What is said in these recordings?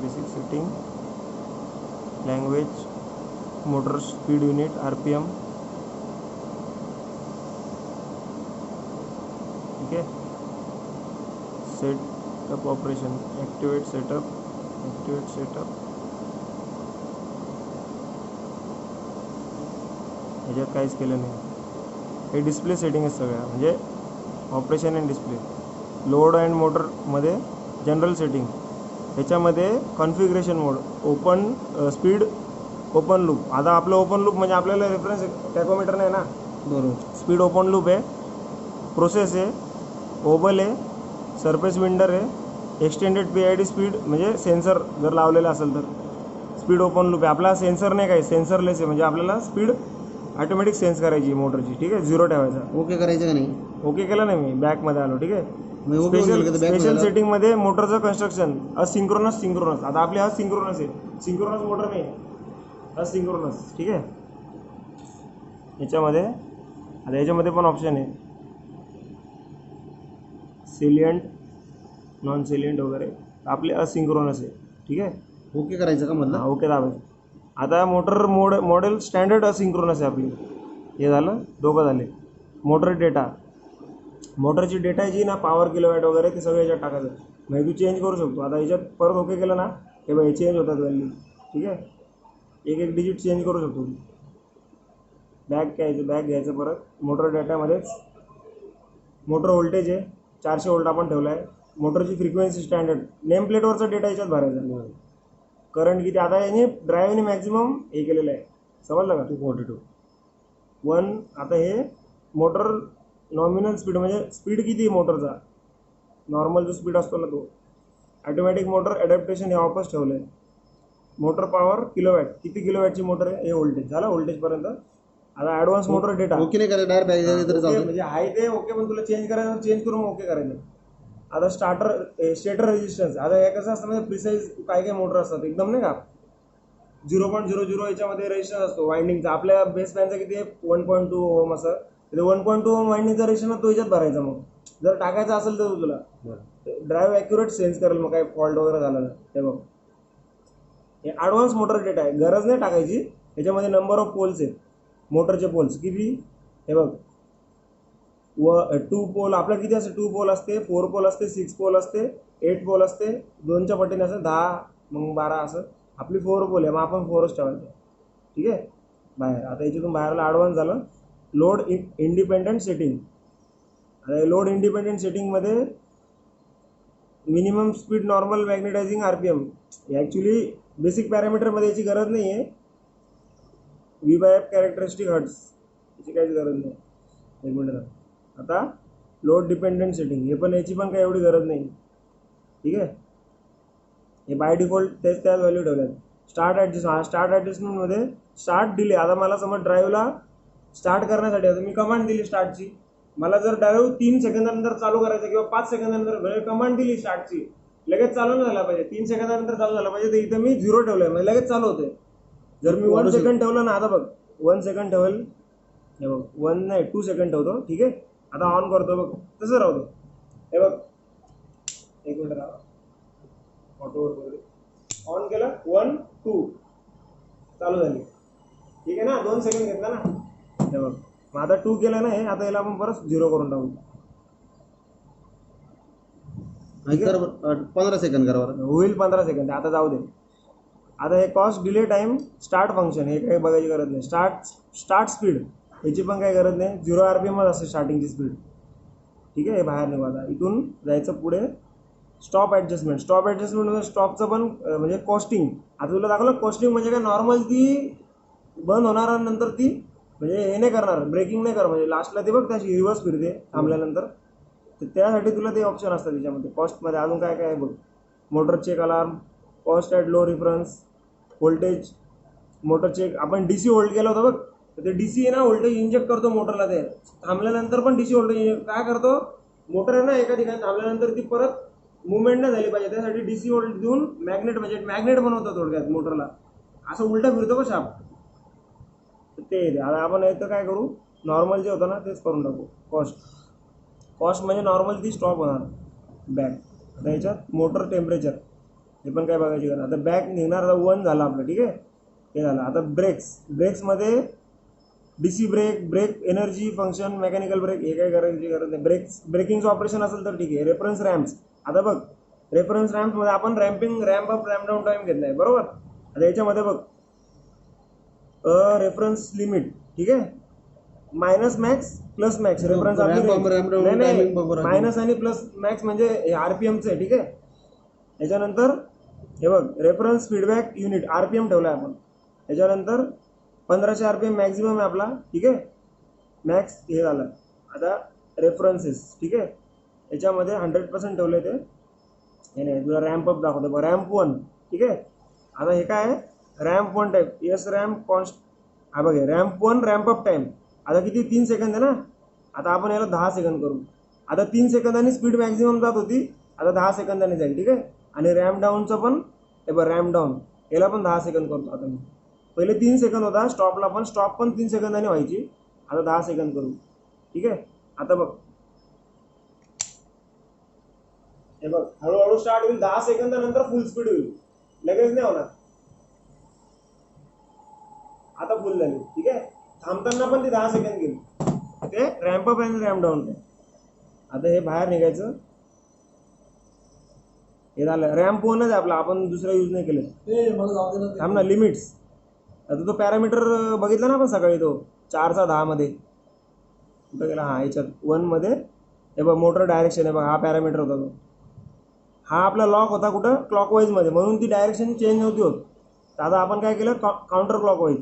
Basic setting, language, motor speed unit, RPM. ठीक आहे. Setup operation, activate setup. ह्याच्यात काहीच केलं नाही. हे डिस्प्ले सेटिंग आहे सगळ्या, म्हणजे operation and display. Load and मोटरमध्ये जनरल सेटिंग, ह्याच्यामध्ये कॉन्फिगरेशन मोड, ओपन स्पीड, ओपन लूप. आता आपलं ओपन लूप म्हणजे आपल्याला रेफरन्स टॅकोमीटर नाही ना, बरोबर. स्पीड ओपन लूप आहे, प्रोसेस आहे, ओबल आहे, सरफेस विंडर आहे, एक्सटेंडेड PID स्पीड म्हणजे सेन्सर जर लावलेला असेल तर स्पीड ओपन लूप आहे. आपला सेन्सर नाही काही, सेन्सरलेस आहे, म्हणजे आपल्याला स्पीड ऑटोमॅटिक सेन्स करायची मोटरची. ठीक आहे, 0 ठेवायचा. ओके करायचं का नाही? ओके केलं नाही मी, बॅकमध्ये आलो. ठीक आहे. स्पेशल स्पेशल सेटिंगमध्ये मोटरचं कन्स्ट्रक्शन असिंक्रोनस, सिंक्रोनस. आता आपली असिंक्रोनस आहे, सिंक्रोनस मोटर नाही, असिंक्रोनस. ठीक आहे. याच्यामध्ये पण ऑप्शन आहे सिलियंट, नॉन सिलियंट वगैरे. आपले असिंक्रोनस आहे. ठीक आहे. ओके करायचं का म्हटलं? ओके दाबायचं. आता मोटर मॉडेल स्टँडर्ड असिंक्रोनस आहे आपली. हे झालं, दोघं झाले. मोटर डेटा, मोटरची डेटा जी ना, पॉवर, किलोवॅट वगैरे ते सगळं याच्यात टाकायचं. म्हणजे तू चेंज करू शकतो. आता याच्यात परत ओके केलं ना, हे बघ चेंज होतात व्हॅल्यू. ठीक आहे. एक डिजिट चेंज करू शकतो. बॅक घ्यायचं परत. मोटर डेटामध्येच मोटर व्होल्टेज आहे 400 व्होल्ट आपण ठेवला आहे. मोटरची फ्रिक्वेन्सी स्टँडर्ड, नेम प्लेटवरचा डेटा याच्यात भरायचा. करंट किती, आता याने ड्राईव्हने मॅक्झिमम हे केलेलं आहे, समजलं का? 242. 1. आता हे मोटर नॉमिनल स्पीड म्हणजे स्पीड किती मोटरचा, नॉर्मल जो स्पीड असतो ना तो. ऑटोमॅटिक मोटर ॲडॅप्टेशन हे ऑफच ठेवलं आहे. मोटर पॉवर, किलोवॅट, किती किलोवॅटची मोटर आहे, हे व्होल्टेज झालं व्होल्टेजपर्यंत. आता ॲडव्हान्स मोटर डेटा. ओके नाही करायचं, डायरेक्ट बॅग झाली तर चालतं. म्हणजे आहे ते ओके, पण तुला चेंज करायचं चेंज करून ओके करायचं. आता स्टेटर रेजिस्टन्स. आता हे कसं असतं म्हणजे प्रिसाईज काय मोटर असतात एकदम नाही का, 0.00 याच्यामध्ये रेजिस्टन्स असतो वाइंडिंगचा. आपल्या बेस फॅनचा किती आहे, 1.2 ओम असं. 1.2 ओम वाइंडिंगचा रेजिस्टन्स तो याच्यात भरायचा. मग जर टाकायचं असेल तर तुला ड्राईव्ह ॲक्युरेट सेन्स करेल. मग काय फॉल्ट वगैरे झाला ना, ते बघ. हे ॲडव्हान्स मोटर डेटा आहे, गरज नाही टाकायची. याच्यामध्ये नंबर ऑफ पोल्स आहेत, मोटरचे पोल्स किती, हे बघ. 2 पोल आपल्या किती असते, 2 पोल असते, 4 पोल असते, 6 पोल असते, 8 पोल असते, 2च्या पटीने असं 10, मग 12 असं. आपली 4 पोल आहे, मग आपण 4च ठेवायचं. ठीक आहे. बाहेर आता याच्यातून बाहेरला ॲडव्हान्स झालं. Load independent setting. आता लोड इंडिपेंडंट सेटिंगमध्ये minimum speed, normal, magnetizing, RPM. Actually basic पॅरामीटरमध्ये याची गरज नाही आहे. V/F कॅरेक्टरिस्टिक हर्ट्स याची काहीच गरज नाही. एक मिनिट. आता लोड डिपेंडंट सेटिंग, हे पण याची पण काही एवढी गरज नाही. ठीक आहे. हे बाय डिफॉल्ट त्याच व्हॅल्यू ठेवल्यात. स्टार्ट ॲडजस्टमेंटमध्ये स्टार्ट डिले. आता मला समज ड्राईव्हला स्टार्ट करण्यासाठी आता मी कमांड दिली स्टार्टची. मला जर ड्राईव्ह 3 सेकंदानंतर चालू करायचं किंवा 5 सेकंदानंतर, म्हणजे कमांड दिली स्टार्टची, लगेच चालू नाही झाला पाहिजे. 3 सेकंदानंतर चालू झाला पाहिजे. तर इथं मी 0 ठेवलं आहे, म्हणजे लगेच चालू होते. जर मी 1 सेकंड ठेवलं ना, आता बघ 1 सेकंड ठेवेल, हे बघ 1 नाही 2 सेकंड ठेवतो. ठीक आहे. आता ऑन करतो बघ, तसं राहतो. हे बघ, एक मिनिट राहा, ऑटोवर वगैरे ऑन केलं, 1 2 चालू झाली. ठीक आहे ना, 2 सेकंड घेतला ना. हे बघ, मग आता 2 केलं ना हे. आता याला आपण परत 0 करून टाकू. 15 सेकंड करा बरं. होईल 15 सेकंड. आता जाऊ दे. आता हे cost delay time start function, हे काही बघायची गरज नाही. स्टार्ट स्पीड याची पण काही गरज नाही. 0 RPMच असते स्टार्टिंगची स्पीड. ठीक आहे. हे बाहेर निघू. आता इथून जायचं पुढे. स्टॉप ॲडजस्टमेंट म्हणजे स्टॉपचं पण म्हणजे कॉस्टिंग. आता तुला दाखवलं कॉस्टिंग म्हणजे काय, नॉर्मल ती बंद होणार नंतर ती म्हणजे हे नाही करणार, ब्रेकिंग नाही करणार, म्हणजे लास्टला ते बघ त्याची रिव्हर्स फिरते थांबल्यानंतर. तर त्यासाठी तुला ते ऑप्शन असतात त्याच्यामध्ये कॉस्टमध्ये. अजून काय काय बघ, motor check alarm, cost at low reference, voltage, motor check. आपण DC होल्ड केलं होतं बघ, तर ते DC आहे ना, व्होल्टेज इंजेक्ट करतो मोटरला. ते थांबल्यानंतर पण DC व्होल्टेज काय करतो, मोटर आहे ना एका ठिकाणी थांबल्यानंतर ती परत मुवमेंट नाही झाली पाहिजे, त्यासाठी DC व्होल्ट देऊन मॅग्नेट, म्हणजे मॅग्नेट बनवतो थोडक्यात मोटरला. असं उलटा फिरतो का शाफ्ट, ते. आता आपण इथं काय करू, नॉर्मल जे होतं ना तेच करून टाकू. कॉस्ट म्हणजे नॉर्मल ती स्टॉप होणार बॅक. आता याच्यात मोटर टेम्परेचर, हे पण काय बघायची गरज. आता बॅक निघणार 1 झालं आपलं, ठीक आहे, हे झालं. आता ब्रेक्समध्ये DC brake, brake energy function, mechanical brake, हे काय करायची गरज नाही. ब्रेकिंगचं ऑपरेशन असेल तर ठीक आहे. रेफरन्स रॅम्प्स, आता बघ रेफरन्स रॅम्प्समध्ये आपण ramp up ramp down time घेतलाय, बरोबर. आता याच्यामध्ये बघ रेफरन्स लिमिट, ठीक आहे, minus max plus max. Reference minus आणि प्लस मॅक्स म्हणजे आरपीएमचं आहे, ठीक आहे. याच्यानंतर हे बघ रेफरन्स फीडबॅक युनिट आरपीएम ठेवला आहे आपण. याच्यानंतर 1500 आरपीएम मॅक्झिमम आहे आपला, ठीक आहे, मॅक्स हे झालं. आता रेफरन्सेस, ठीक आहे, याच्यामध्ये 100% ठेवले ते. हे नाही, तुला रॅम्प अप दाखवतो, रॅम्प 1, ठीक आहे. आता हे काय आहे, ramp 1 type, S ramp const. हा बघ रॅम्प 1 रॅम्प अप टाईम. आता किती 3 सेकंद आहे ना. आता आपण याला 10 सेकंद करू. आता 3 सेकंदांनी स्पीड मॅक्झिमम जात होती, आता 10 सेकंदांनी जाईल, ठीक आहे. आणि रॅम्प डाऊनचं पण हे बघ रॅम्प डाऊन, याला पण 10 सेकंद करतो. आता मी पहिले 3 सेकंद होता स्टॉपला, पण स्टॉप पण 3 सेकंदांनी व्हायची. आता 10 सेकंद करू, ठीक आहे. आता बघ हे बघ हळूहळू स्टार्ट होईल, 10 सेकंदानंतर फुल स्पीड होईल, लगेच नाही होणार. आता फुल झाली, ठीक आहे. थांबताना पण ती 10 सेकंद गेली. ते रॅम्प अप आणि रॅम्प डाऊन. आता हे बाहेर निघायचं, हे झालं रॅम्प 1च आहे आपला, आपण दुसरा यूज नाही केलं. थांब ना, लिमिट्स. आता तो पॅरामीटर बघितला ना आपण सकाळी, तो 4/10 मध्ये कुठं गेला. हा याच्यात 1 मध्ये हे बघ मोटर डायरेक्शन आहे बघ, हा पॅरामीटर होता तो. हा आपला लॉक होता कुठं, क्लॉकवाईज मध्ये, म्हणून ती डायरेक्शन चेंज नव्हती होत. तर आता आपण काय केलं, काउंटर क्लॉकवाईज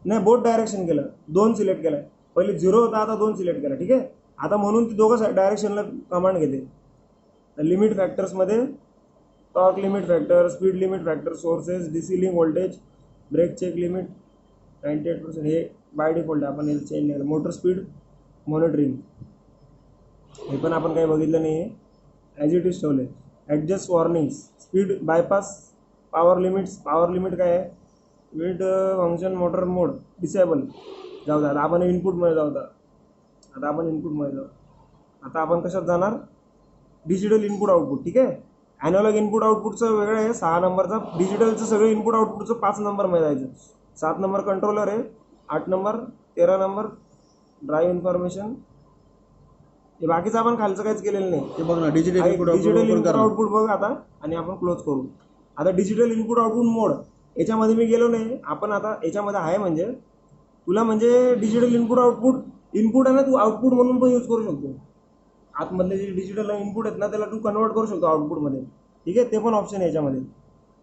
नाही, बोथ डायरेक्शन केलं, 2 सिलेक्ट केलं. पहिले 0 होता, आता 2 सिलेक्ट केला, ठीक आहे. आता म्हणून ती दोघं डायरेक्शनला कमांड घेते. लिमिट फॅक्टर्समध्ये torque limit factor, speed limit factor, sources, DC link voltage, brake check limit 98%, हे बाय डिफॉल्ट आपण हे चेंज केलं. मोटर स्पीड मॉनिटरिंग, हे पण आपण काही बघितलं नाही आहे, ॲज इट इज ठेवले. Adjust warnings, speed bypass, power limits. Power limit काय आहे, speed function motor mode disable. जाऊ द्या, आता आपण इनपुटमध्ये जाऊ द्या. आता आपण कशात जाणार, डिजिटल इनपुट आउटपुट, ठीक आहे. ॲनालॉग इनपुट आउटपुटचं वेगळं आहे 6 नंबरचा, डिजिटलचं सगळं इनपुट आउटपुटचं 5 नंबरमध्ये जायचं. 7 नंबर कंट्रोलर आहे, 8 नंबर, 13 नंबर ड्राईव्ह इन्फॉर्मेशन. हे बाकीचं आपण खालचं काहीच केलेलं नाही. ते बघ ना, डिजिटल इनपुट आउटपुट बघ आता, आणि आपण क्लोज करू. आता डिजिटल इनपुट आउटपुट मोड याच्यामध्ये मी गेलो नाही. आपण आता याच्यामध्ये आहे, म्हणजे तुला म्हणजे डिजिटल इनपुट आहे ना, तू आउटपुट म्हणून पण यूज करू शकतो. आतमधले जे डिजिटल इनपुट आहेत ना, त्याला तू कन्वर्ट करू शकतो आउटपुटमध्ये, ठीक आहे. ते पण ऑप्शन आहे याच्यामध्ये.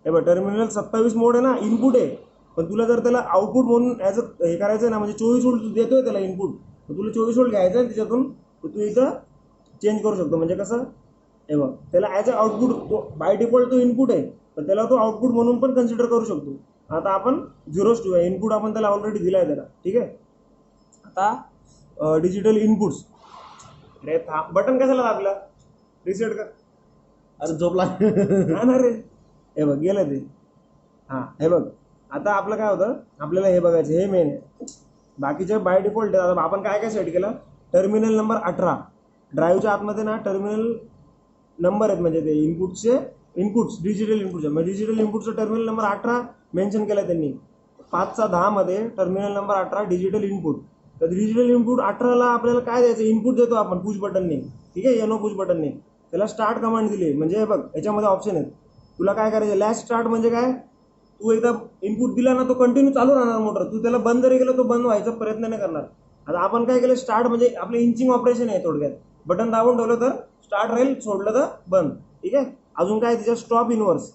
हे बघ टर्मिनल 27 मोड आहे ना, इनपुट आहे, पण तुला जर त्याला आउटपुट म्हणून ॲज हे करायचं ना, म्हणजे 24 व्होल्ट देतोय त्याला इनपुट, तर तुला 24 व्होल्ट घ्यायचं आहे त्याच्यातून, तू इथं चेंज करू शकतो. म्हणजे कसं, हे बघ त्याला ॲज अ आउटपुट, तो बाय डिफॉल्ट तो इनपुट आहे, पण त्याला तो आउटपुट म्हणून पण कन्सिडर करू शकतो. आता आपण 0 ठेवूया, इनपुट आपण त्याला ऑलरेडी दिला आहे त्याला, ठीक आहे. आता डिजिटल इनपुट्स, अरे बटन कशाला दाबला, रिसेट कर. अरे झोपला ना रे, हे बघ गेलं ते. हां हे बघ, आता आपलं काय होतं, आपल्याला हे बघायचं, हे मेन आहे. बाकीचे बाय डिफॉल्ट आहे. आता आपण काय काय सेट केलं, टर्मिनल नंबर 18, ड्राईव्हच्या आतमध्ये ना टर्मिनल नंबर आहेत, म्हणजे ते इनपुट्स डिजिटल इनपुटचे, म्हणजे डिजिटल इनपुटचं टर्मिनल नंबर 18 मेन्शन केलं त्यांनी. 5/10 मध्ये टर्मिनल नंबर 18 डिजिटल इनपुट. तर डिजिटल इनपुट 18ला आपल्याला काय द्यायचं, इनपुट देतो आपण पुश बटनने, ठीक आहे, एनो पुश बटनने. त्याला स्टार्ट कमांड दिली, म्हणजे बघ याच्यामध्ये ऑप्शन आहेत. तुला काय करायचं, लॅच स्टार्ट म्हणजे काय, तू एकदा इनपुट दिला ना, तो कंटिन्यू चालू राहणार मोटर. तू त्याला बंद जरी केलं, तो बंद व्हायचा प्रयत्न नाही करणार. आता आपण काय केलं, स्टार्ट म्हणजे आपलं इंचिंग ऑपरेशन आहे थोडक्यात. बटन दाबून ठेवलं तर स्टार्ट राहील, सोडलं तर बंद, ठीक आहे. अजून काय त्याच्यात स्टॉप इनव्हर्स,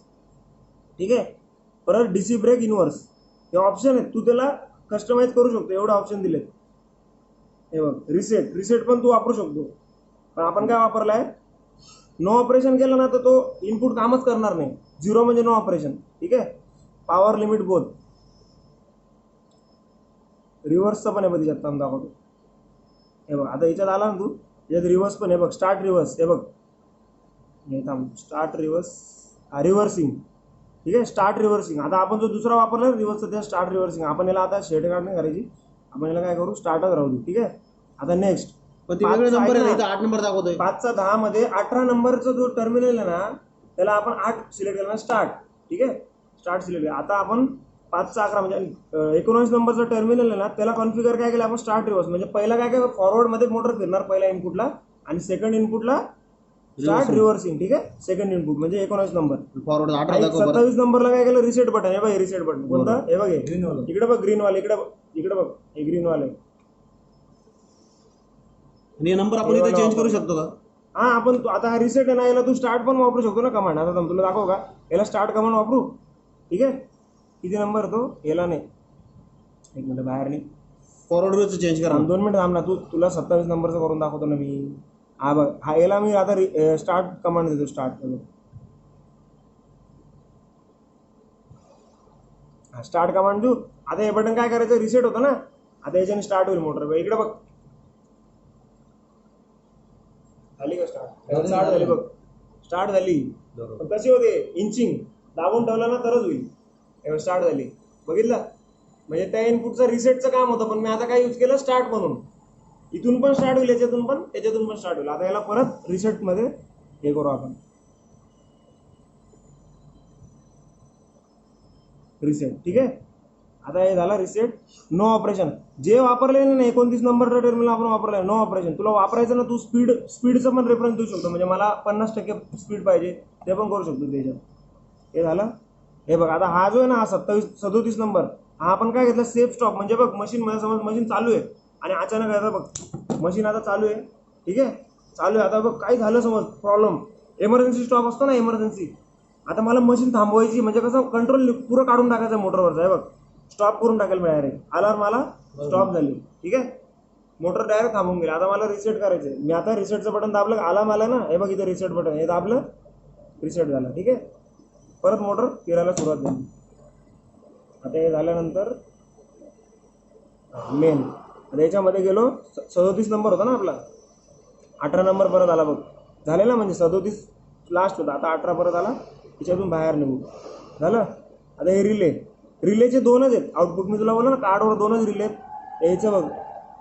ठीक आहे. परत डीसी ब्रेक इनव्हर्स, हे ऑप्शन आहेत, तू त्याला कस्टमाइज करू शकतो, एवढे ऑप्शन दिलेत. हे बघ रिसेट पण तू वापरू शकतो, पण आपण काय वापरलाय, नो ऑपरेशन केलं ना तर तो इनपुट कामच करणार नाही. 0 म्हणजे नो ऑपरेशन, ठीक आहे. पॉवर लिमिट बोथ, रिव्हर्सचं पण आहे बघ त्याच्यात, दाखवतो. हे बघ आता याच्यात आला ना तू, याच्यात रिव्हर्स पण आहे बघ, स्टार्ट रिव्हर्स, हे बघ हे थांब, स्टार्ट रिव्हर्स, रिव्हर्सिंग, ठीक आहे. Start reversing. आता आपण जो दुसरा वापरला रिव्हर्सचा, त्या स्टार्ट रिव्हर्सिंग. आपण याला आता शेड काढणे करायची, आपण याला काय करू, स्टार्टच राहू दे, ठीक आहे. आता नेक्स्ट, पण ते वेगळे नंबर आहे, इथं 8 नंबर दाखवतोय. 5/10 मध्ये 18 नंबरचा जो टर्मिनल आहे ना, त्याला आपण 8 सिलेक्ट केला ना, स्टार्ट. ठीक आहे. स्टार्ट सिलेक्ट केला. आता आपण 5चा 11 म्हणजे 19 नंबरचा टर्मिनल आहे ना, त्याला कॉन्फिगर काय केलं आपण, स्टार्ट रिव्हर्स. म्हणजे पहिला काय काय फॉरवर्डमध्ये मोटर फिरणार पहिल्या इनपुटला, आणि सेकंड इनपुटला स्टार्ट रिव्हर्सिंग. ठीक आहे. सेकंड इनपुट म्हणजे 19 नंबर. फॉरवर्ड 18 दाखव बरं. 27 नंबरला काय केलं, रिसेट बटन. हे बघ रिसेट बटन कोणतं, हे बघ इकडे बघ ग्रीन वाले, इकडे बघ हे ग्रीन वाले. आणि नंबर आपण इथे चेंज करू शकतो का? हा, आपण आता हा रिसेट आहे ना, याला तू स्टार्ट पण वापरू शकतो ना कमांड. आता तुला दाखव का, याला स्टार्ट कमांड वापरू. ठीक आहे. किती नंबर तो, याला नाही, एक मिनिट बाहेर नाही, फॉरवर्ड चेंज करा. 2 मिनिट थांब ना, तुला 27 नंबरचं करून दाखवतो ना मी. हा बघ, हा याला मी आता स्टार्ट कमांड देतो. स्टार्ट करून हा स्टार्ट कमांड देऊ. आता हे बटन काय करायचं, रिसेट होतं ना, आता याच्याने स्टार्ट होईल मोटर. इकडे बघ झाली का स्टार्ट, स्टार्ट झाली बघ, स्टार्ट झाली. पण कशी होते, इंचिंग दाबून ठेवला ना तरच होईल. स्टार्ट झाली, बघितलं. म्हणजे त्या इनपुटचं रिसेटचं काम होतं, पण मी आता काय यूज केलं, स्टार्ट म्हणून. इथून पण स्टार्ट होईल, याच्यातून पण, त्याच्यातून पण स्टार्ट होईल. आता याला परत रिसेटमध्ये हे करू आपण, रिसेट. ठीक आहे. आता हे झालं रिसेट. नो ऑपरेशन जे वापरले ना 29 नंबरचा टर्मिनल आपण वापरलाय, नो ऑपरेशन. तुला वापरायचं ना, तू स्पीडचं पण रेफरन्स देऊ शकतो. म्हणजे मला 50% स्पीड पाहिजे, ते पण करू शकतो त्याच्यात. हे झालं. हे बघ, आता हा जो आहे ना, हा 37 नंबर, हा आपण काय घेतला, सेफ स्टॉप. म्हणजे बघ मशीन मध्ये समज मशीन चालू आहे आणि अचानक आता बघ मशीन आता चालू आहे. ठीक आहे, चालू आहे. आता बघ काही झालं समज प्रॉब्लेम, इमर्जन्सी स्टॉप असतो ना, इमर्जन्सी. आता मला मशीन थांबवायची, म्हणजे कसं कंट्रोल पुरं काढून टाकायचं मोटरवरचं. आहे बघ, स्टॉप करून टाकेल मी डायरेक्ट. अलार्म मला स्टॉप झाली. ठीक आहे, मोटर डायरेक्ट थांबून गेली. आता मला रिसेट करायचं. मी आता रिसेटचं बटन दाबलं, अलार्म आला ना, हे बघ इथं रिसेट बटन, हे दाबलं, रिसेट झालं. ठीक आहे, परत मोटर फिरायला सुरुवात झाली. आता हे झाल्यानंतर मेन, आता याच्यामध्ये गेलो, 37 नंबर होता ना आपला, 18 नंबर परत आला बघ. झाले ना, म्हणजे 37 लास्ट होता, आता 18 परत आला. त्याच्यातून बाहेर निघू झालं. आता हे रिलेचे 2च आहेत आउटपुट. मी तुला बोललो ना, कार्डवर 2च रिले आहेत. यायचं बघ,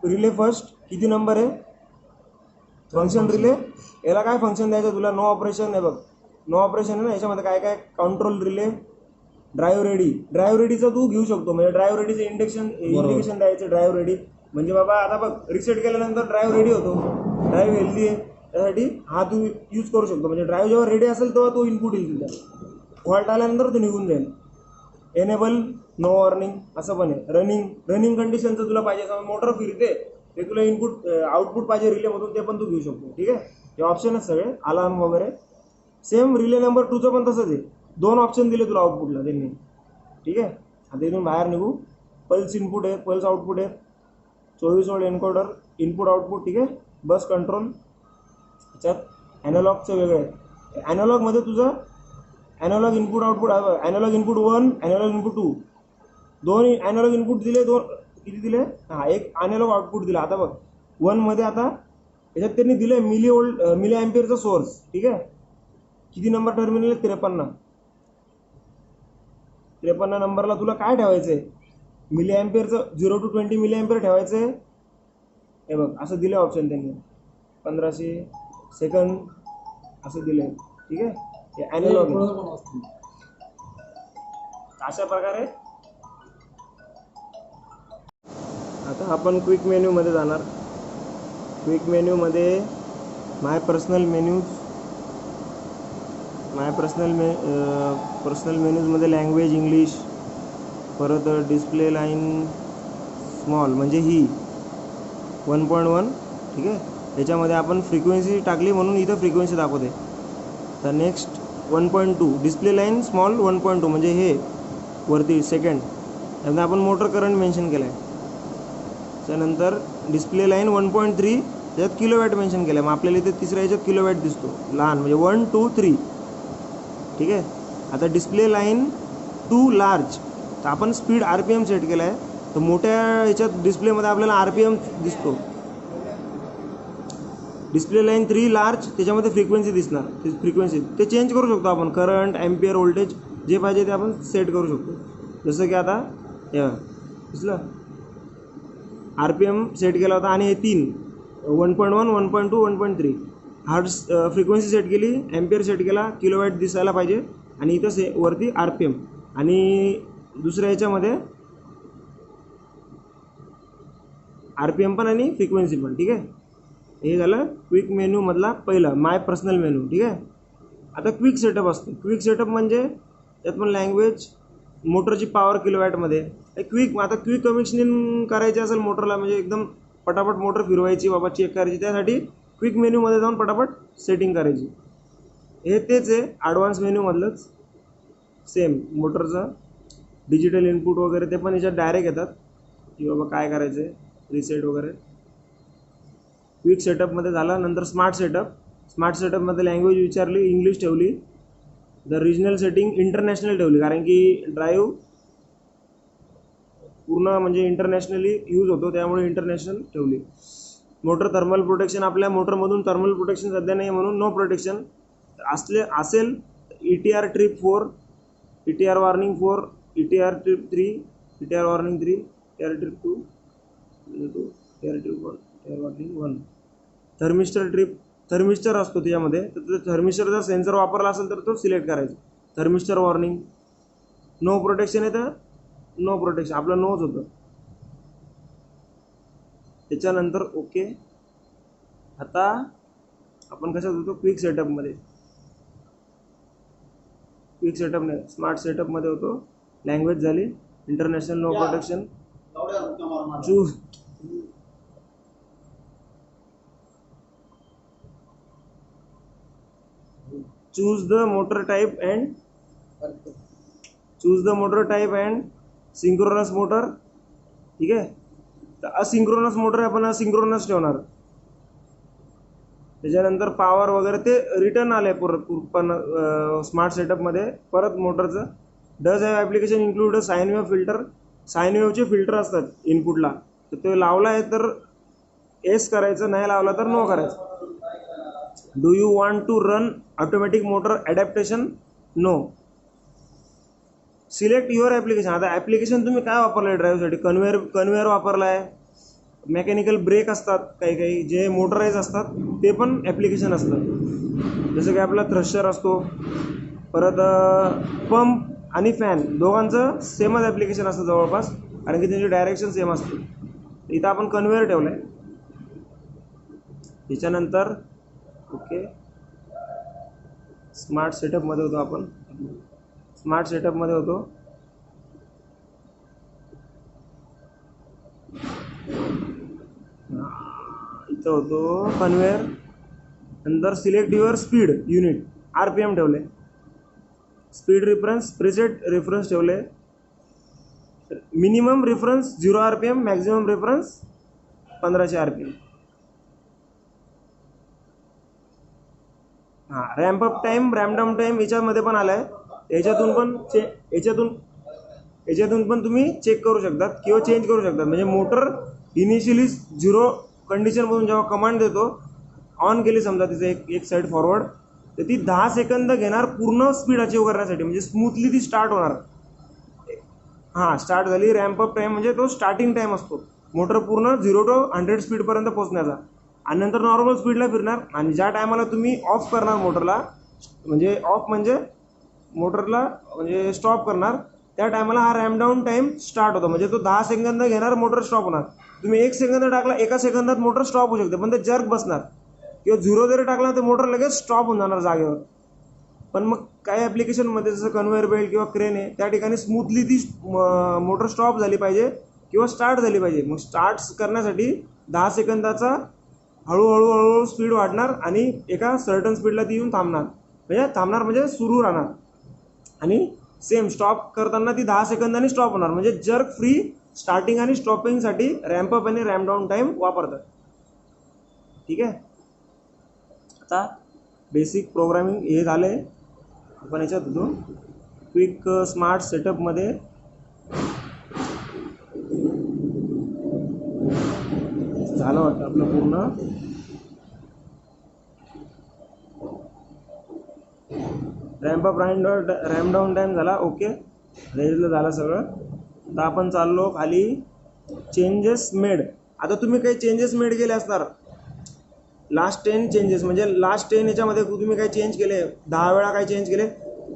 रिले फर्स्ट किती नंबर आहे, फंक्शन रिले. याला काय फंक्शन द्यायचं तुला, नो ऑपरेशन. आहे बघ, नो ऑपरेशन आहे ना, याच्यामध्ये काय काय, control relay, drive ready. Drive रेडीचं तू घेऊ शकतो. म्हणजे ड्राईव्ह रेडीचं इंडिकेशन द्यायचं. ड्राईव्ह रेडी म्हणजे बाबा आता बघ रिसेट केल्यानंतर ड्राईव्ह रेडी होतो, ड्राईव्ह हेल्दी आहे, त्यासाठी हा तू यूज करू शकतो. म्हणजे ड्राईव्ह जेव्हा रेडी असेल तेव्हा तो इनपुट येईल तुझ्या, फॉल्ट आल्यानंतर तो निघून जाईल. एनेबल नो वॉर्निंग असं पण आहे. रनिंग कंडिशनचं तुला पाहिजे, समज मोटर फिरते, ते तुला इनपुट आउटपुट पाहिजे रिलेमधून, ते पण तू घेऊ शकतो. ठीक आहे, हे ऑप्शन आहेत सगळे, अलार्म वगैरे. सेम रिले नंबर 2चं पण तसंच आहे. 2 ऑप्शन दिले तुला आउटपुटला त्यांनी. ठीक आहे, आता इथून बाहेर निघू. पल्स इनपुट आहे, पल्स आउटपुट आहे, 24 वोल्ट एन्कोडर, इनपुट आउटपुट. ठीक आहे, बस कंट्रोल. त्याच्यात ॲनालॉगचं वेगळं आहे. ॲनालॉगमध्ये तुझं analogue input output, analogue input 1, analogue input 2, 2 analogue input दिले. 2 किती दिले, हा, एक ॲनालॉग आउटपुट दिला. आता बघ 1 मध्ये आता याच्यात त्यांनी दिले मिली अँपिअरचा सोर्स. ठीक आहे, किती नंबर टर्मिनल आहे, 53 नंबरला तुला काय ठेवायचं आहे, मिली अँपिअरचं 0 to 20 मिली अँपिअर ठेवायचं आहे. हे बघ असं दिलं ऑप्शन त्यांनी, 1500 सेकंद असं दिलं. ठीक आहे, हे ॲनालॉग आहे. अशा प्रकारे आता आपण क्विक मेन्यूमध्ये जाणार. क्विक मेन्यूमध्ये माय पर्सनल मेन्यूजमध्ये लँग्वेज इंग्लिश, परत डिस्प्ले लाईन स्मॉल म्हणजे ही 1.1. ठीक आहे, त्याच्यामध्ये आपण फ्रिक्वेन्सी टाकली म्हणून इथं फ्रिक्वेन्सी दाखवते. तर नेक्स्ट 1.2 डिस्प्ले लाईन स्मॉल 1.2 म्हणजे हे वरती सेकंड. त्यामध्ये आपण मोटर करंट मेन्शन केला आहे. त्यानंतर डिस्प्ले लाईन 1.3 त्याच्यात किलोवॅट मेन्शन केलं आहे. मग आपल्याला इथे तिसऱ्या याच्यात किलोवॅट दिसतो लहान, म्हणजे 1, 2, 3. ठीक आहे, आता डिस्प्ले लाईन 2 लार्ज, तर आपण स्पीड RPM सेट केला आहे. तर मोठ्या याच्यात डिस्प्लेमध्ये आपल्याला RPM दिसतो. डिस्प्ले लाईन 3 लार्ज, त्याच्यामध्ये फ्रिक्वेन्सी दिसणार. ते फ्रिक्वेन्सी ते चेंज करू शकतो आपण, करंट, ॲम्पियर, व्होल्टेज जे पाहिजे ते आपण सेट करू शकतो. जसं की आता हे दिसलं, RPM सेट केला होता. आणि हे 3 1.1, 1.2, 1.3 हर्ट्ज फ्रिक्वेन्सी सेट केली, ॲम्पियर सेट केला, किलोवॅट दिसायला पाहिजे, आणि इथं वरती RPM आणि दुसऱ्या याच्यामध्ये RPM पण आणि फ्रिक्वेन्सी पण. ठीक आहे, हे झालं क्विक मेनू मधला पहिला माय पर्सनल मेनू. ठीक आहे, आता क्विक सेटअप असतो. क्विक सेटअप म्हणजे त्यात पण लँग्वेज, मोटरची पॉवर किलोवॅटमध्ये. आता क्विक कमिशनिंग करायची असेल मोटरला, म्हणजे एकदम पटापट मोटर फिरवायची बाबा, चेक करायची, त्यासाठी क्विक मेन्यूमध्ये जाऊन पटापट सेटिंग करायची. हे तेच आहे ॲडव्हान्स मेन्यूमधलंच, सेम मोटरचं डिजिटल इनपुट वगैरे ते पण याच्यात डायरेक्ट येतात की बाबा काय करायचं आहे, रिसेट वगैरे. क्विक सेटअपमध्ये झालं. नंतर स्मार्ट सेटअप. स्मार्ट सेटअपमध्ये लँग्वेज विचारली, इंग्लिश ठेवली. द रिजनल सेटिंग इंटरनॅशनल ठेवली, कारण की ड्राईव्ह पूर्ण म्हणजे इंटरनॅशनली यूज होतो, त्यामुळे इंटरनॅशनल ठेवली. मोटर थर्मल प्रोटेक्शन, आपल्या मोटरमधून थर्मल प्रोटेक्शन सध्या नाही म्हणून नो प्रोटेक्शन. असेल ETR trip 4, ETR warning 4, ETR trip 3, ETR warning 3, ETR trip 2, ETR trip 1, ETR warning 1. Thermistor असतो त्याच्यामध्ये, तर थर्मिस्टर जर सेन्सर वापरला असेल तर तो सिलेक्ट करायचा. Thermistor warning. नो प्रोटेक्शन आहे तर नो प्रोटेक्शन, आपलं नोच होतं. त्याच्यानंतर ओके. आता आपण कशात होतो, क्विक सेटअपमध्ये. क्विक सेटअप नाही, स्मार्ट सेटअपमध्ये होतो. लँग्वेज झाली international, no protection. Choose the motor type and synchronous motor. ठीक आहे, तर असिंक्रोनस मोटर आपण असिंक्रोनस ठेवणार. त्याच्यानंतर पॉवर वगैरे ते रिटर्न आले पण स्मार्ट सेटअपमध्ये. परत मोटरचं does have application include a sine wave filter. Sine वेव्हचे फिल्टर असतात इनपुटला, तर ते लावला आहे तर येस करायचं, नाही लावला तर नो करायचं. Do you want to run automatic motor adaptation? No. Select your application. आता ॲप्लिकेशन तुम्ही काय वापरलं आहे ड्राईव्हसाठी? कन्व्हेअर वापरला आहे, मेकॅनिकल ब्रेक असतात, काही जे मोटराईज असतात ते पण ॲप्लिकेशन असतात. जसं की आपला थ्रशर असतो, परत पंप आणि फॅन दोघांचं सेमच ॲप्लिकेशन असतं जवळपास, कारण की त्यांची डायरेक्शन सेम असते. इथं आपण कन्व्हेअर ठेवलं आहे. त्याच्यानंतर ओके, स्मार्ट सेटअपमध्ये होतो आपण. स्मार्ट सेटअपमध्ये होतो. इथं होतो कन्व्हेअर. नंतर select your speed unit, RPM ठेवले. स्पीड रेफरन्स, प्रीसेट रेफरन्स ठेवले. Minimum reference 0 RPM, maximum reference 1500 RPM. हां, ramp up time, ramp down time याच्यामध्ये पण आला आहे. याच्यातून पण तुम्ही चेक करू शकतात किंवा चेंज करू शकतात. म्हणजे मोटर इनिशियली 0 कंडिशनमधून जेव्हा कमांड देतो, ऑन केली समजा तिचं एक साईड फॉरवर्ड, तर ती 10 सेकंद घेणार पूर्ण स्पीड अचीव करण्यासाठी, म्हणजे स्मूथली ती स्टार्ट होणार. हां, स्टार्ट झाली. रॅम्प अप टाईम म्हणजे तो स्टार्टिंग टाईम असतो मोटर पूर्ण 0 to 100 स्पीडपर्यंत पोहोचण्याचा, आणि नंतर नॉर्मल स्पीडला फिरणार. आणि ज्या टायमाला तुम्ही ऑफ करणार मोटरला, म्हणजे ऑफ म्हणजे मोटरला म्हणजे स्टॉप करणार, त्या टायमाला हा रॅम्प डाऊन टाईम स्टार्ट होतो. म्हणजे तो 10 सेकंद घेणार, मोटर स्टॉप होणार. तुम्ही 1 सेकंद टाकला, 1 सेकंदात मोटर स्टॉप होऊ शकते, पण ते जर्क बसणार. किंवा 0 जरी टाकला तर मोटर लगेच स्टॉप होऊन जाणार जागेवर. पण मग काही ॲप्लिकेशनमध्ये जसं कन्व्हेअर बेल्ट किंवा क्रेन आहे, त्या ठिकाणी स्मूथली ती मोटर स्टॉप झाली पाहिजे किंवा स्टार्ट झाली पाहिजे. मग स्टार्ट करण्यासाठी 10 सेकंदाचा हळूहळू स्पीड वाढणार आणि एका सर्टन स्पीडला ती येऊन थांबणार म्हणजे सुरू राहणार. आणि सेम स्टॉप करताना ती 10 सेकंदांनी स्टॉप होणार. म्हणजे जर्क फ्री स्टार्टिंग आणि स्टॉपिंगसाठी रॅम्प अप आणि रॅम्प डाऊन टाईम वापरतात. ठीक आहे, आता बेसिक प्रोग्रामिंग हे झाले. आपण याच्यात होतो क्विक स्मार्ट सेटअपमध्ये. झालं वाटतं आपलं पूर्ण. Ramp up ramp down time झाला. ओके, रेजला झालं सगळं. आता आपण चाललो खाली. Changes made. आता तुम्ही काही चेंजेस मेड केले असणार. लास्ट 10 चेंजेस, म्हणजे लास्ट 10 याच्यामध्ये तुम्ही काही चेंज केले, 10 वेळा काही चेंज केले,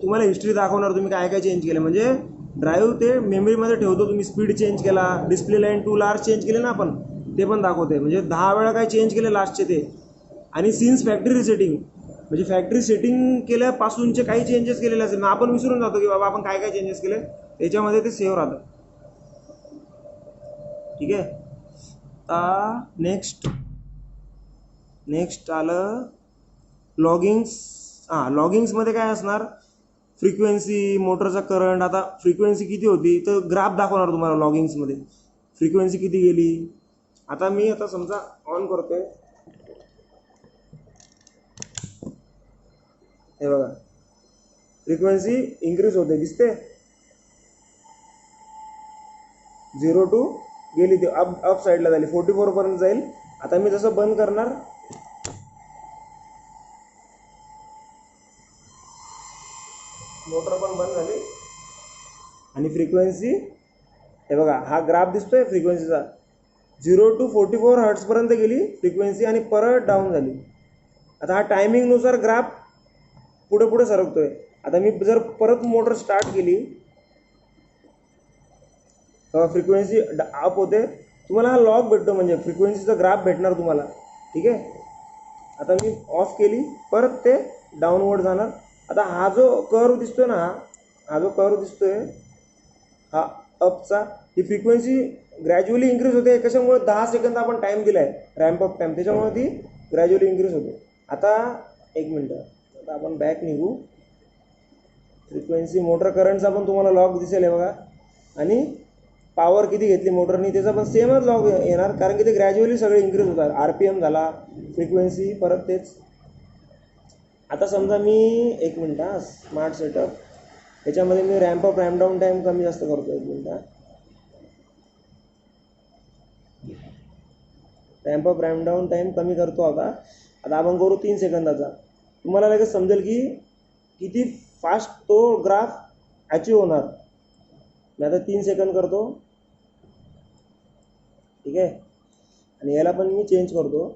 तुम्हाला हिस्ट्री दाखवणार तुम्ही काय काय चेंज केलं. म्हणजे ड्राईव्ह ते मेमरीमध्ये ठेवतो, तुम्ही स्पीड चेंज केला, डिस्प्ले लाईन 2 लार्ज चेंज केले ना आपण, ते पण दाखवते. म्हणजे 10 वेळा काय चेंज केले लास्टचे ते. आणि सिन्स फॅक्टरी रिसेटिंग, म्हणजे फॅक्टरी सेटिंग केल्यापासूनचे काही चेंजेस केलेले असेल, मग आपण विसरून जातो की बाबा आपण काय काय चेंजेस केले, त्याच्यामध्ये ते सेव्ह राहतं. ठीक आहे. आता नेक्स्ट आलं लॉगिंग्स. लॉगिंग्समध्ये काय असणार, फ्रिक्वेन्सी, मोटरचा करंट. आता फ्रिक्वेन्सी किती होती तर ग्राफ दाखवणार तुम्हाला लॉगिंग्समध्ये, फ्रिक्वेन्सी किती गेली. आता मी समजा ऑन करतोय, हे बघा फ्रिक्वेन्सी इन्क्रीज होते, दिसते 0 to गेली, ती अप साईडला झाली, 44 पर्यंत जाईल. आता मी जसं बंद करणार, मोटर पण बंद झाली आणि फ्रिक्वेन्सी, हे बघा हा ग्राफ दिसतोय फ्रिक्वेन्सीचा, 0 to 44 हर्ट्सपर्यंत गेली फ्रिक्वेन्सी आणि परत डाऊन झाली. आता हा टायमिंगनुसार ग्राफ पुढे पुढे सरकतोय. आता मी जर परत मोटर स्टार्ट केली, फ्रिक्वेन्सी अप होते, तुम्हाला हा लॉग भेटतो, म्हणजे फ्रिक्वेन्सीचा ग्राफ भेटणार तुम्हाला. ठीक आहे. आता मी ऑफ केली, परत ते डाऊनवर्ड जाणार. आता हा जो कर्व दिसतोय ना, हा जो कर्व दिसतोय हा अपचा, ही फ्रिक्वेन्सी ग्रॅज्युअली इन्क्रीज होते. कशामुळे, 10 सेकंद आपण टाईम दिलाय रॅम्प अप टाईम, त्याच्यामुळे ती ग्रॅज्युअली इन्क्रीज होते. आता एक मिनटं, आता आपण बॅक निघू. फ्रिक्वेन्सी, मोटर करंटचा पण तुम्हाला लॉग दिसेल, आहे बघा. आणि पॉवर किती घेतली मोटरनी त्याचा पण सेमच लॉग येणार, कारण की ते ग्रॅज्युअली सगळे इन्क्रीज होतात. RPM झाला, फ्रिक्वेन्सी, परत तेच. आता समजा मी एक मिनटं, स्मार्ट सेटअप, याच्यामध्ये मी ramp up ramp down time कमी जास्त करतो. एक मिनटं, ramp up ramp down time कमी करतो. आता आपण करू 3 सेकंदाचा. तुम्हाला लगेच समजेल की किती फास्ट तो ग्राफ अचीव होणार. मी आता 3 सेकंद करतो. ठीक आहे. आणि याला पण मी चेंज करतो,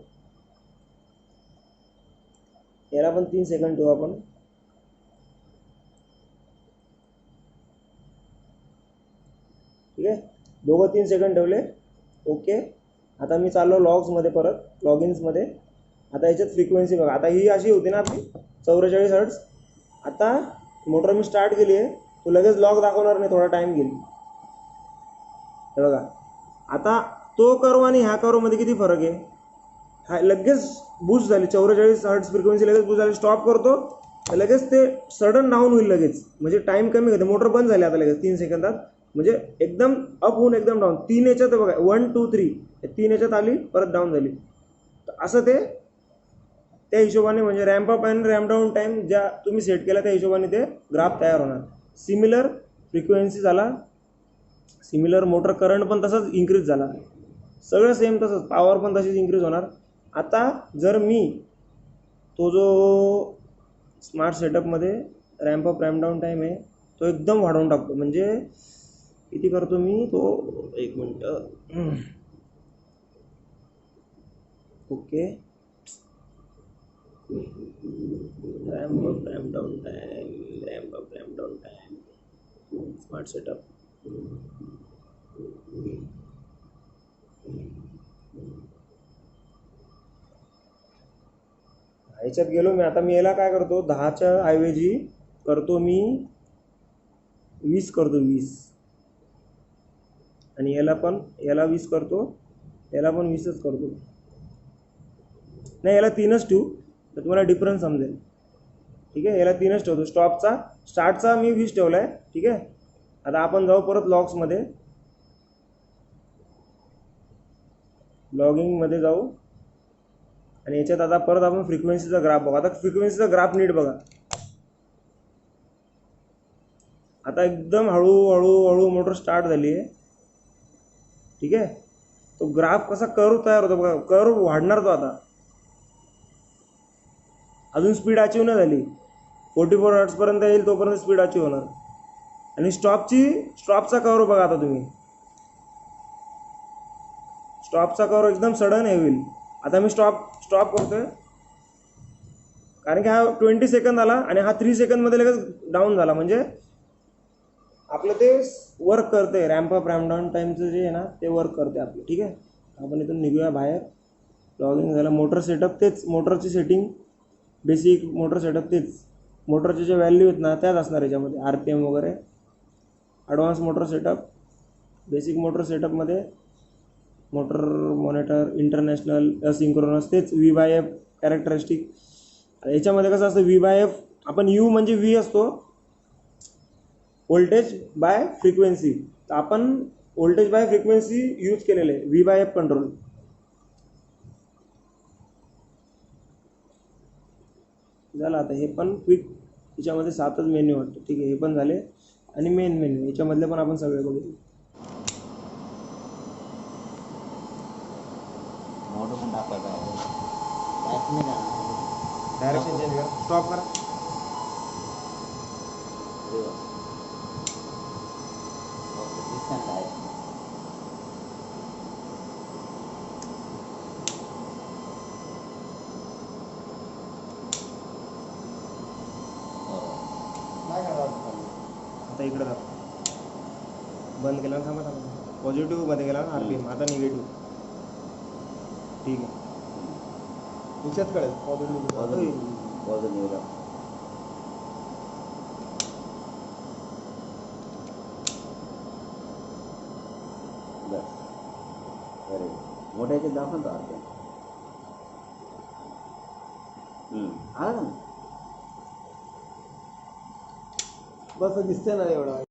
याला पण 3 सेकंद ठेवू आपण. ठीक आहे, दोघं 3 सेकंद ठेवले. ओके. आता मी चाललो लॉग्समध्ये, परत लॉगिन्समध्ये. आता याच्यात फ्रिक्वेन्सी बघा, आता ही अशी होती ना आपली 44 हर्ट्स. आता मोटर मी स्टार्ट केली आहे, तो लगेच लॉग दाखवणार नाही, थोडा टाईम घेईल. हे बघा, आता तो कर्व आणि ह्या कर्वमध्ये किती फरक आहे. हा लगेच बूस्ट झाली, 44 हर्ट्स फ्रिक्वेन्सी लगेच बूस्ट झाली. स्टॉप करतो, लगेच ते सडन डाऊन होईल लगेच, म्हणजे टाईम कमी घेते. मोटर बंद झाली आता लगेच 3 सेकंदात, म्हणजे एकदम अप होऊन एकदम डाऊन. 3 याच्यात बघा, 1 2 3, 3 याच्यात आली, परत डाऊन झाली. असं ते त्या हिशोबाने, म्हणजे रॅम्प अप आणि रॅम्प डाऊन टाईम ज्या तुम्ही सेट केला त्या हिशोबाने ते ग्राफ तयार होणार. सिमिलर फ्रिक्वेन्सी झाला, सिमिलर मोटर करंट पण तसाच इन्क्रीज झाला, सगळं सेम तसंच, पॉवर पण तशीच इन्क्रीज होणार. आता जर मी तो जो स्मार्ट सेटअपमध्ये ramp up ramp down time आहे तो एकदम वाढवून टाकतो. म्हणजे किती करतो मी तो, एक मिनटं. Okay, ramp up ramp down time, ramp up ramp down time, smart setup. ह्याच्यात गेलो मी. आता मी याला काय करतो, 10च्या ऐवजी करतो मी 20 करतो, 20. आणि याला 20 करतो, याला पण 20च करतो. नाही, याला 3च ठेवू तर तुम्हाला डिफरन्स समजेल. ठीक आहे, याला 3च ठेवतो. स्टार्टचा मी 20 ठेवला आहे. ठीक आहे. आता आपण जाऊ परत लॉग्समध्ये, लॉगिंगमध्ये जाऊ. आणि याच्यात आता परत आपण फ्रिक्वेन्सीचा ग्राफ बघा. आता फ्रिक्वेन्सीचा ग्राफ नीट बघा. आता एकदम हळूहळू मोटर स्टार्ट झाली आहे. ठीक आहे. तो ग्राफ कसा कर्व तयार होतो बघा, कर्व वाढणार तो. आता अजून स्पीड अचीव नाही झाली, 44 हर्ट्सपर्यंत येईल तोपर्यंत स्पीड अचीव होणार. आणि स्टॉपचा कर्व बघा. आता तुम्ही स्टॉपचा कर्व एकदम सडन हे होईल. आता मी स्टॉप करतोय, कारण की हा 20 सेकंद आला आणि हा 3 सेकंदमध्ये लगेच डाऊन झाला, म्हणजे आपलं ते वर्क करते. रॅम्प अप रॅम्प डाऊन टाईमचं जे आहे ना ते वर्क करते आपलं. ठीक आहे, आपण इथून निघूया बाहेर. लॉगिंग झालं. मोटर सेटअप तेच, मोटरची सेटिंग, बेसिक मोटर सेटअप तेच. मोटरचे जे व्हॅल्यू आहेत ना त्याच असणार याच्यामध्ये, आर पी एम वगैरे. Advance motor setup, basic motor सेटअपमध्ये मोटर मॉनिटर, इंटरनॅशनल, असिंक्रोनस, तेच व्ही बाय एफ कॅरेक्टरिस्टिक. याच्यामध्ये कसं असतं, व्ही बाय एफ, आपण यू म्हणजे व्ही असतो, व्होल्टेज बाय फ्रिक्वेन्सी. तर आपण व्होल्टेज बाय फ्रिक्वेन्सी यूज केलेलं आहे व्ही बाय एफ कंट्रोल. झालं. आता हे पण क्विक, याच्यामध्ये 7च मेन्यू वाटतं. ठीक आहे, हे पण झाले. आणि मेन मेन्यू याच्यामधले पण आपण सगळे बघितले. डायरेक्शन चेंज करा, स्टॉप करा. आता इकडे जा, बंद केला ना, थांबा थांबा. पॉझिटिव्हमध्ये गेला ना आरपीएम, आता निगेटिव्ह. ठीक आहे, याच्यात कळेल पॉझिटिव्ह. मोठ्याचे दाखवतो आपण आला ना बस दिसते ना एवढा.